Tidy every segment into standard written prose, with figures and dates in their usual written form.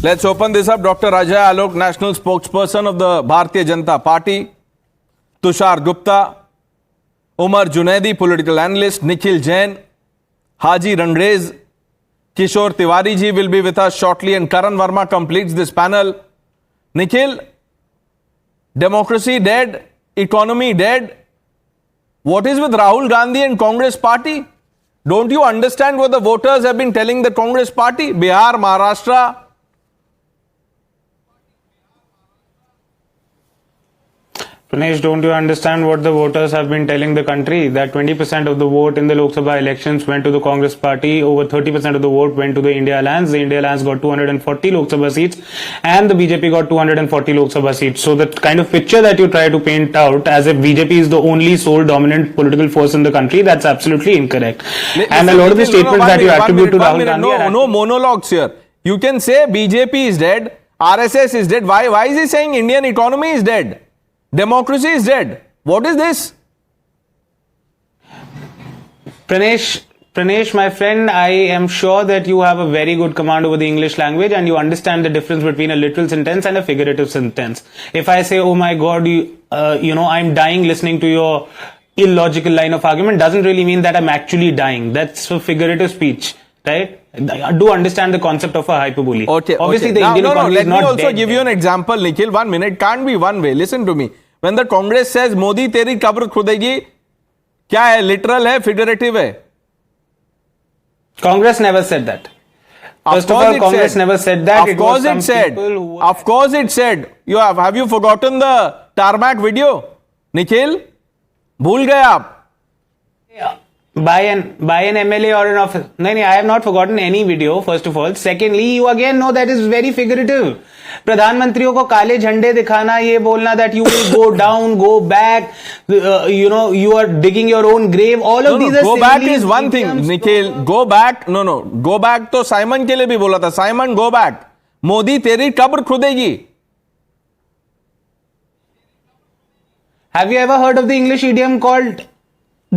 Let's open this up. Dr. Ajay Alok, national spokesperson of the Bharatiya Janata Party. Tushar Gupta, Umar Junaidi, political analyst. Nikhil Jain, Haji Rangrez, Kishore Tiwari ji will be with us shortly, and Karan Verma completes this panel. Nikhil, democracy dead, economy dead. What is with Rahul Gandhi and Congress party? Don't you understand what the voters have been telling the Congress party? Bihar, Maharashtra. Pranesh, don't you understand what the voters have been telling the country? That 20% of the vote in the Lok Sabha elections went to the Congress party, over 30% of the vote went to the India Alliance. The India Alliance got 240 Lok Sabha seats and the BJP got 240 Lok Sabha seats. So the kind of picture that you try to paint out as if BJP is the only sole dominant political force in the country, that's absolutely incorrect. And a lot of the statements that you attribute to Rahul Gandhi... No monologues here. You can say BJP is dead, RSS is dead. Why is he saying Indian economy is dead? Democracy is dead. What is this? Pranesh, my friend, I am sure that you have a very good command over the English language and you understand the difference between a literal sentence and a figurative sentence. If I say, oh my God, I'm dying listening to your illogical line of argument, doesn't really mean that I'm actually dying. That's a figurative speech, right? I do understand the concept of a hyperbole. Obviously, the Indian economy is not Let me also dead. give you an example, Nikhil. 1 minute can't be one way. Listen to me. When the Congress says Modi teri kabr khudegi, क्या है? Literal है, figurative है? Congress never said that. First of all, Congress never said that. Of course it said. Of course it said. Have you forgotten the tarmac video, Nikhil? भूल गए आप? By an MLA or an officer. No, I have not forgotten any video, first of all. Secondly, you again know that is very figurative. प्रधानमंत्रियों को काले झंडे दिखाना, ये बोलना that you will go down, go back, you are digging your own grave. All of these are go back is one thing, Nikhil. Go back, go back तो Simon के लिए भी बोला था. Simon, go back. मोदी तेरी कब्र खुदेगी. Have you ever heard of the English idiom called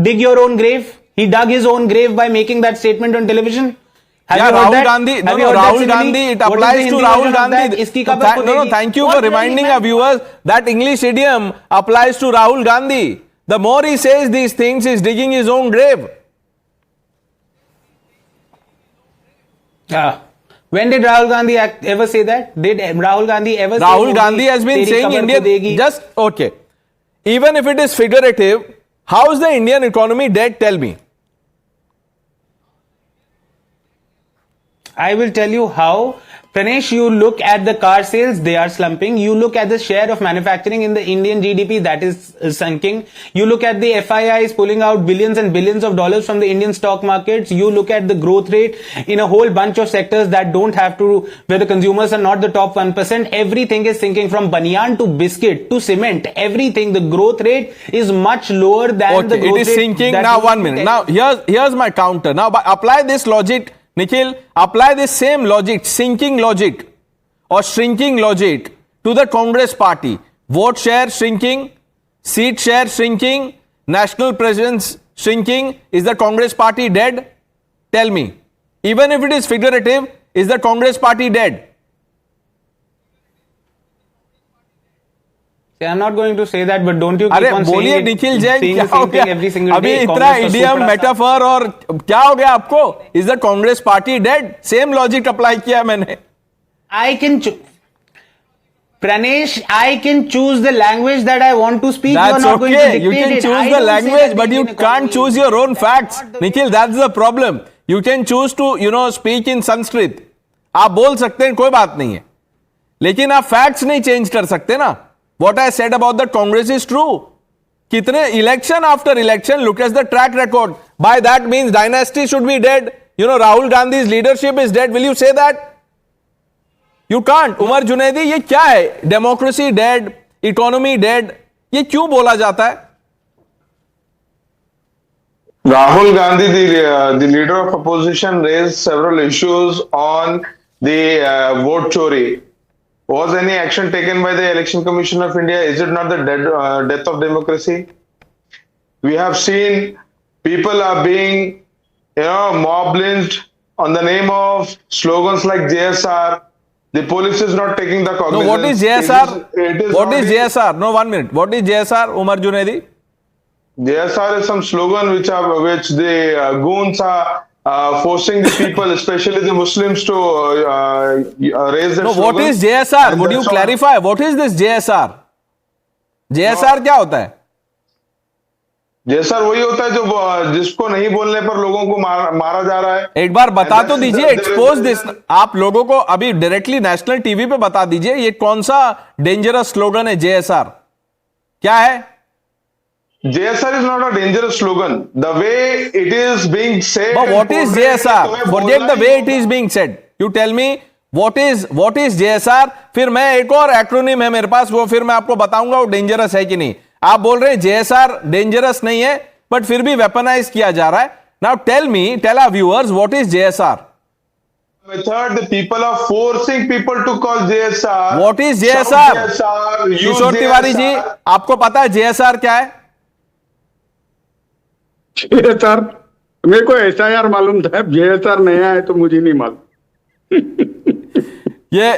dig your own grave? He dug his own grave by making that statement on television. Rahul Gandhi. Rahul Gandhi. It applies to Rahul Gandhi. Thank you for reminding our viewers that English idiom applies to Rahul Gandhi. The more he says these things, he's digging his own grave. When did Rahul Gandhi ever say that? Did Rahul Gandhi ever say Rahul Gandhi has been saying India. Just okay. Even if it is figurative, how is the Indian economy dead? Tell me. I will tell you how. Pranesh, you look at the car sales, they are slumping. You look at the share of manufacturing in the Indian GDP, that is sunking. You look at the FIIs pulling out billions and billions of dollars from the Indian stock markets. You look at the growth rate in a whole bunch of sectors that don't have to, where the consumers are not the top 1%. Everything is sinking, from banyan to biscuit to cement. Everything, the growth rate is much lower than the growth rate. It is sinking. Now, 1 minute. Now, here's my counter. Now, apply this logic. Nikhil, apply this same logic, sinking logic or shrinking logic to the Congress party. Vote share shrinking, seat share shrinking, national presence shrinking. Is the Congress party dead? Tell me. Even if it is figurative, is the Congress party dead? I'm not going to say that, but don't you keep on saying Nikhil Jain, saying the same thing every single day. अभी इतना idiom, metaphor और क्या हो गया आपको? Is the Congress party dead? Same logic apply किया मैंने. Pranesh, I can choose the language that I want to speak. That's you are not okay. Going to dictate You can choose the language, but you can't choose your own facts. Nikhil, that's the problem. You can choose to, speak in Sanskrit. आप बोल सकते हैं, कोई बात नहीं है. लेकिन आप facts नहीं change कर सकते ना. What I said about the Congress is true. Kitne election after election, look at the track record. By that means dynasty should be dead. Rahul Gandhi's leadership is dead. Will you say that? You can't. Umar Junaidi, ये क्या है? Democracy dead, economy dead. ये क्यों बोला जाता है? Rahul Gandhi, the leader of opposition, raised several issues on the vote chori. Was any action taken by the Election Commission of India? Is it not the death of democracy? We have seen people are being, mob lynched on the name of slogans like JSR. The police is not taking the No, cognizance. what is JSR? It is What not is JSR? No, 1 minute. What is JSR, Umar Junaidi? JSR is some slogan which the goons are forcing the people, especially the Muslims, to raise their No, slogan. what is JSR? And Would you that's all. clarify? What is this JSR? JSR क्या होता है? JSR वही होता है जो जिसको नहीं बोलने पर लोगों को मारा जा रहा है. एक बार बता And तो that's दीजिए, the- एक्सपोज दिस. आप लोगों को अभी डायरेक्टली नेशनल टीवी पे बता दीजिए ये कौन सा डेंजरस स्लोगन है JSR क्या है? JSR is not a dangerous slogan. The way it is being said. But what and is portrayed, JSR? तुम्हें Forget बोलना the ही way it होगा. is being said. You tell me what is JSR. फिर मैं एक और acronym है मेरे पास, वो फिर मैं आपको बताऊंगा वो डेंजरस है कि नहीं. आप बोल रहे हैं JSR डेंजरस नहीं है, बट फिर भी वेपनाइज किया जा रहा है. Now tell our viewers what is JSR. Method, the people are forcing people to call JSR. What is Shout JSR? JSR, use Kishore Tiwari ji, JSR. आपको पता है JSR क्या है? JSR मेरे को SIR मालूम था, JSR नया है तो मुझे नहीं मालूम. ये